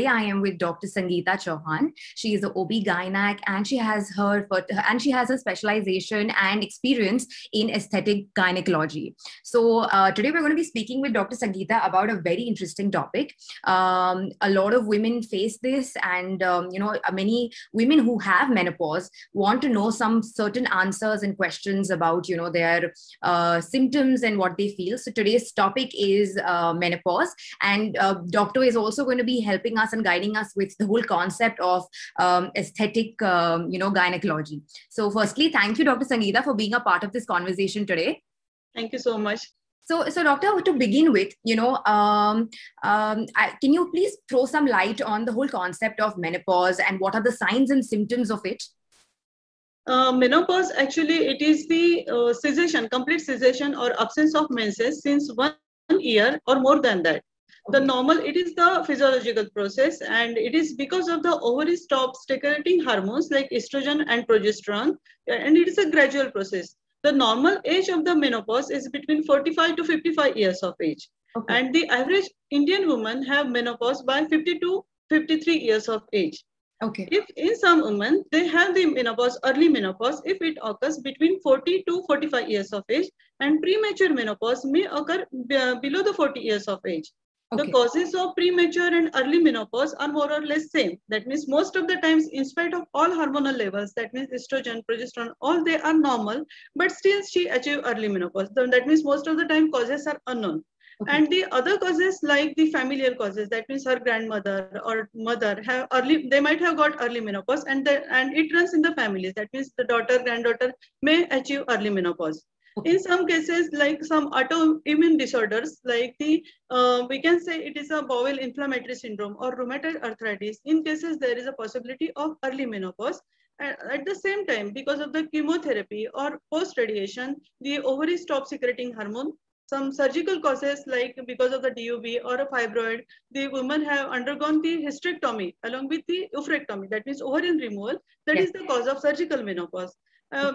I am with Dr. Sangeeta Chauhan. She is an OB-GYNAC and she has her specialization and experience in aesthetic gynecology. So today we're going to be speaking with Dr. Sangeeta about a very interesting topic. A lot of women face this, and many women who have menopause want to know some certain answers and questions about their symptoms and what they feel. So today's topic is menopause, and doctor is also going to be helping us and guiding us with the whole concept of aesthetic, gynecology. So firstly, thank you, Dr. Sangeeta, for being a part of this conversation today. Thank you so much. So doctor, to begin with, can you please throw some light on the whole concept of menopause and what are the signs and symptoms of it? Menopause, actually, it is the cessation, complete cessation or absence of menses since 1 year or more than that. The normal, it is the physiological process, and it is because of the ovary stops secreting hormones like estrogen and progesterone, and it is a gradual process. The normal age of the menopause is between 45 to 55 years of age. Okay. And the average Indian woman have menopause by 50 to 53 years of age. Okay. If in some women, they have the menopause, early menopause, if it occurs between 40 to 45 years of age, and premature menopause may occur below the 40 years of age. Okay. The causes of premature and early menopause are more or less same. That means most of the times, in spite of all hormonal levels, that means estrogen, progesterone, all they are normal, but still she achieve early menopause. That means most of the time causes are unknown. Okay. And the other causes, like the familial causes, that means her grandmother or mother have early, they might have got early menopause, and it runs in the families. That means the daughter, granddaughter may achieve early menopause. Okay. In some cases, like some autoimmune disorders, like the we can say it is a bowel inflammatory syndrome or rheumatoid arthritis. In cases there is a possibility of early menopause. And at the same time, because of the chemotherapy or post radiation, the ovary stops secreting hormone. Some surgical causes, like because of the DUB or a fibroid, the women have undergone the hysterectomy along with the oophorectomy, that means ovarian removal. That is the cause of surgical menopause.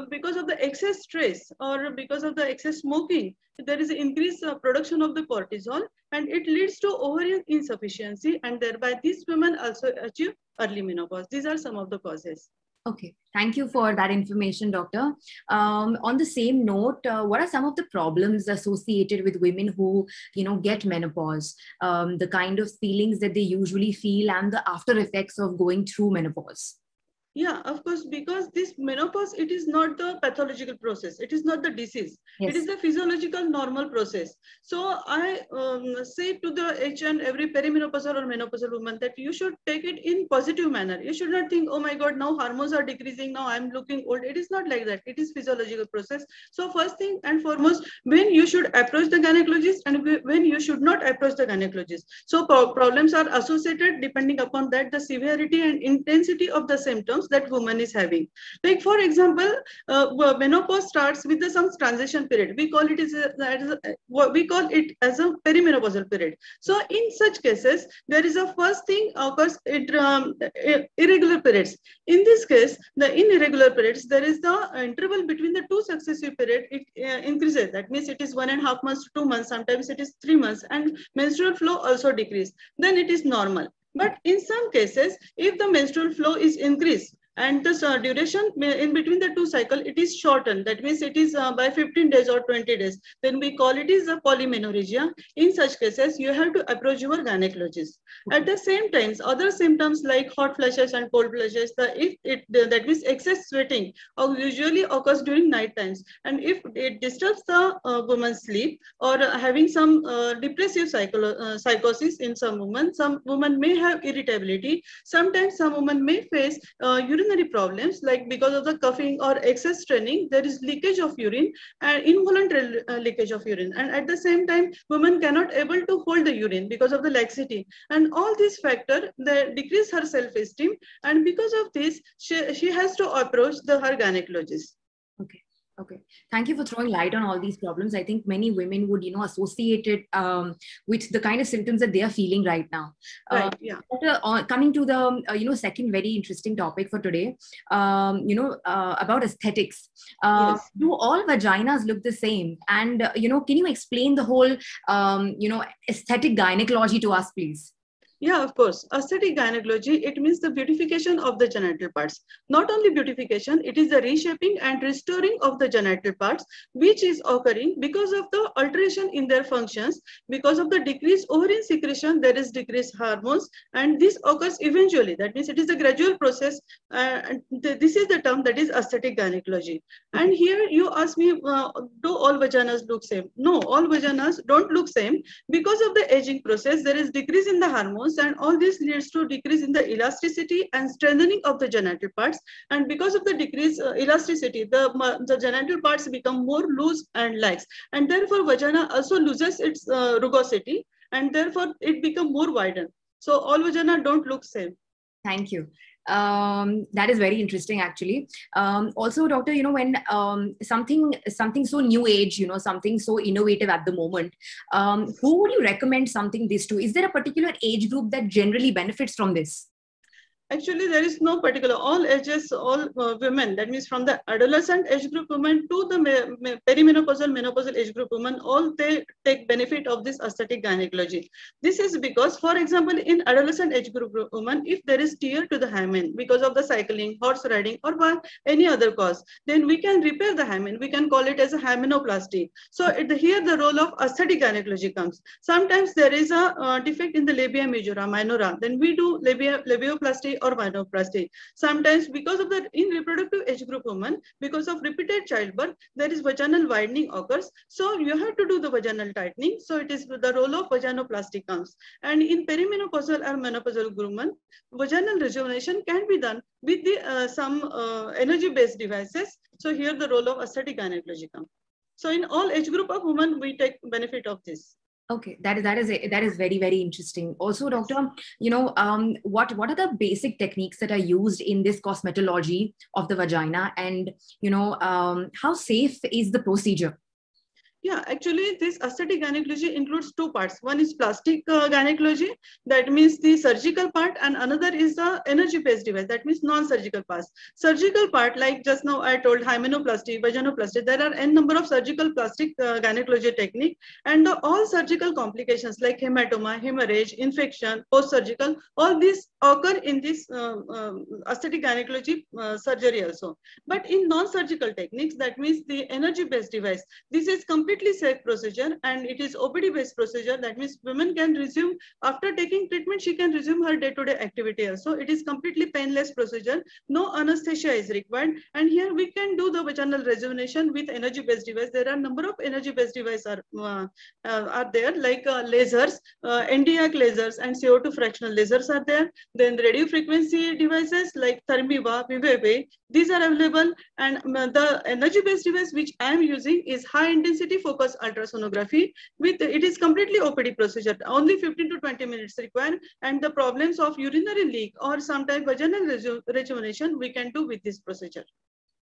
Because of the excess stress or because of the excess smoking, there is an increased production of the cortisol, and it leads to ovarian insufficiency, and thereby these women also achieve early menopause. These are some of the causes. Okay, thank you for that information, doctor. On the same note, what are some of the problems associated with women who, get menopause? The kind of feelings that they usually feel and the after effects of going through menopause? Yeah, of course, because this menopause, it is not the pathological process. It is not the disease. Yes. It is the physiological normal process. So I say to the each and every perimenopausal or menopausal woman that you should take it in positive manner. You should not think, oh my God, now hormones are decreasing, now I'm looking old. It is not like that. It is physiological process. So first thing and foremost, when you should approach the gynecologist and when you should not approach the gynecologist. So problems are associated depending upon that, the severity and intensity of the symptoms that woman is having. Like for example, menopause starts with some transition period. We call it as a perimenopausal period. So in such cases, there is a first thing occurs irregular periods. In this case, in irregular periods, there is the interval between the two successive periods. It increases. That means it is 1.5 months to 2 months. Sometimes it is 3 months, and menstrual flow also decrease. Then it is normal. But in some cases, if the menstrual flow is increased and the duration in between the two cycles, it is shortened. That means it is by 15 days or 20 days. Then we call it is a polymenorrhagia. In such cases, you have to approach your gynecologist. At the same time, other symptoms like hot flashes and cold flashes, that means excess sweating usually occurs during night times. And if it disturbs the woman's sleep or having some depressive psychosis in some women may have irritability. Sometimes some women may face urinary problems, like because of the coughing or excess straining, there is leakage of urine and involuntary leakage of urine. And at the same time, women cannot able to hold the urine because of the laxity. And all these factors, they decrease her self-esteem. And because of this, she has to approach her gynecologist. Okay. Okay. Thank you for throwing light on all these problems. I think many women would, associate it with the kind of symptoms that they are feeling right now. Right. Yeah. Coming to the, second very interesting topic for today, about aesthetics. Yes. Do all vaginas look the same? And, can you explain the whole, aesthetic gynecology to us, please? Yeah, of course. Aesthetic gynecology, it means the beautification of the genital parts. Not only beautification, it is the reshaping and restoring of the genital parts, which is occurring because of the alteration in their functions, because of the decreased ovarian secretion, there is decreased hormones, and this occurs eventually. That means it is a gradual process. And this is the term that is aesthetic gynecology. And here you ask me, do all vaginas look same? No, all vaginas don't look same. Because of the aging process, there is decrease in the hormones, and all this leads to decrease in the elasticity and strengthening of the genital parts. And because of the decreased elasticity, the genital parts become more loose and lax, and therefore vagina also loses its rugosity, and therefore it become more widened. So all vagina don't look same. Thank you. That is very interesting, actually. Also, doctor, when something so new age, something so innovative at the moment, who would you recommend something this to? Is there a particular age group that generally benefits from this? Actually, there is no particular, all ages, all women, that means from the adolescent age group women to the perimenopausal, menopausal age group women, all they take benefit of this aesthetic gynecology. This is because, for example, in adolescent age group women, if there is tear to the hymen because of the cycling, horse riding, or by any other cause, then we can repair the hymen. We can call it as a hymenoplasty. So here the role of aesthetic gynecology comes. Sometimes there is a defect in the labia majora, minora, then we do labioplasty or minoplasty. Sometimes because of the in reproductive age group women, because of repeated childbirth, there is vaginal widening occurs. So you have to do the vaginal tightening. So it is the role of vaginoplasty comes. And in perimenopausal or menopausal women, vaginal rejuvenation can be done with the some energy-based devices. So here the role of aesthetic gynecology comes. So in all age group of women, we take benefit of this. Okay, that is very, very interesting. Also, doctor, what are the basic techniques that are used in this cosmetology of the vagina, and how safe is the procedure? Yeah, actually, this aesthetic gynecology includes two parts. One is plastic gynecology, that means the surgical part, and another is the energy-based device, that means non-surgical parts. Surgical part, like just now I told, hymenoplasty, vaginoplasty, there are n number of surgical plastic gynecology technique, and all surgical complications like hematoma, hemorrhage, infection, post-surgical, all these occur in this aesthetic gynecology surgery also. But in non-surgical techniques, that means the energy-based device, this is completely safe procedure, and it is OPD based procedure. That means women can resume after taking treatment, she can resume her day-to-day activity also. It is completely painless procedure, no anesthesia is required, and here we can do the vaginal rejuvenation with energy based device. There are number of energy based devices are there, like lasers, Nd:YAG lasers and CO2 fractional lasers are there. Then radio frequency devices like Thermiva, Viveve, these are available, and the energy based device which I am using is high intensity focused ultrasonography. With it is completely OPD procedure, only 15 to 20 minutes required, and the problems of urinary leak or sometimes vaginal rejuvenation we can do with this procedure.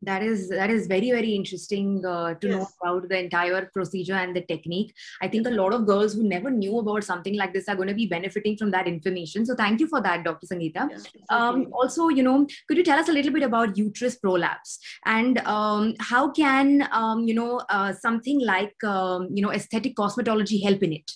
That is very, very interesting to know about the entire procedure and the technique. I think a lot of girls who never knew about something like this are going to be benefiting from that information. So thank you for that, Dr. Sangeeta. Also, could you tell us a little bit about uterus prolapse, and how can something like aesthetic cosmetology help in it?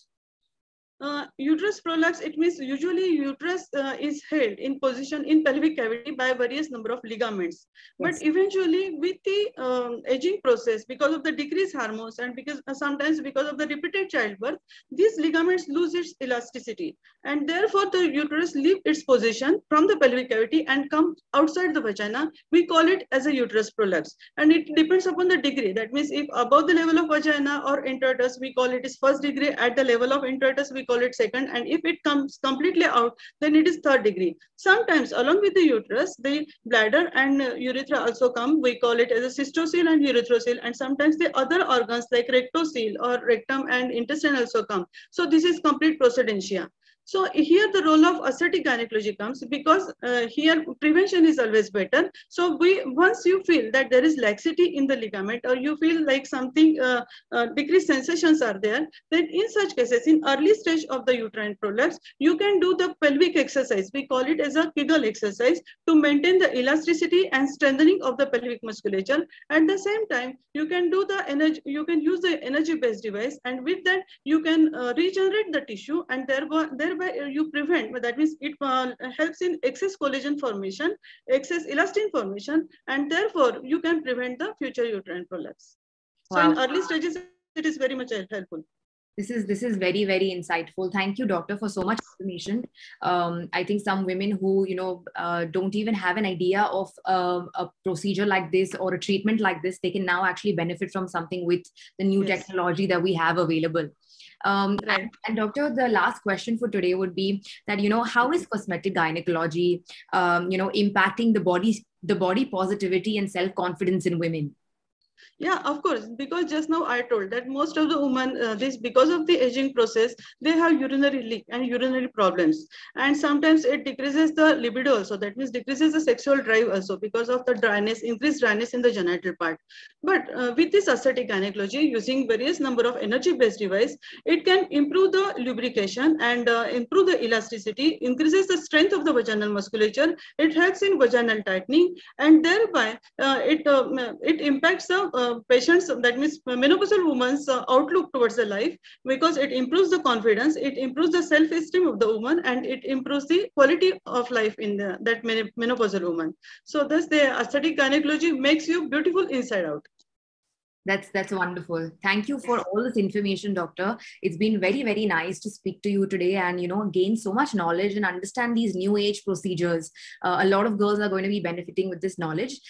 Uterus prolapse, it means usually uterus is held in position in pelvic cavity by various number of ligaments. But eventually with the aging process, because of the decreased hormones and because sometimes because of the repeated childbirth, these ligaments lose its elasticity, and therefore the uterus leave its position from the pelvic cavity and come outside the vagina. We call it as a uterus prolapse, and it depends upon the degree. That means if above the level of vagina or introitus, we call it is first degree. At the level of introitus, we call it second, and if it comes completely out, then it is third degree. Sometimes along with the uterus, the bladder and urethra also come. We call it as a cystocele and urethrocoele, and sometimes the other organs like rectocele or rectum and intestine also come. So this is complete procedentia. So here the role of aesthetic gynecology comes, because here prevention is always better. So once you feel that there is laxity in the ligament, or you feel like something decreased sensations are there, then in such cases, in early stage of the uterine prolapse, you can do the pelvic exercise. We call it as a Kegel exercise to maintain the elasticity and strengthening of the pelvic musculature. At the same time, you can do the energy. You can use the energy-based device, and with that you can regenerate the tissue, and thereby thereby you prevent, that means it helps in excess collagen formation, excess elastin formation, and therefore you can prevent the future uterine prolapse. So Wow. in early stages, it is very much helpful. This is very, very insightful. Thank you, doctor, for so much information. I think some women who don't even have an idea of a procedure like this or a treatment like this, they can now actually benefit from something with the new technology that we have available. Right. And doctor, the last question for today would be that, how is cosmetic gynecology impacting the body positivity and self-confidence in women? Yeah, of course, because just now I told that most of the women, because of the aging process, they have urinary leak and urinary problems. And sometimes it decreases the libido also, that means decreases the sexual drive also because of the dryness, increased dryness in the genital part. But with this aesthetic gynecology, using various number of energy-based device, it can improve the lubrication and improve the elasticity, increases the strength of the vaginal musculature, it helps in vaginal tightening, and thereby it impacts the patients, that means menopausal woman's outlook towards the life, because it improves the confidence, it improves the self-esteem of the woman, and it improves the quality of life in that menopausal woman. So thus the aesthetic gynecology makes you beautiful inside out. That's wonderful. Thank you for all this information, doctor. It's been very, very nice to speak to you today and, gain so much knowledge and understand these new age procedures. A lot of girls are going to be benefiting with this knowledge.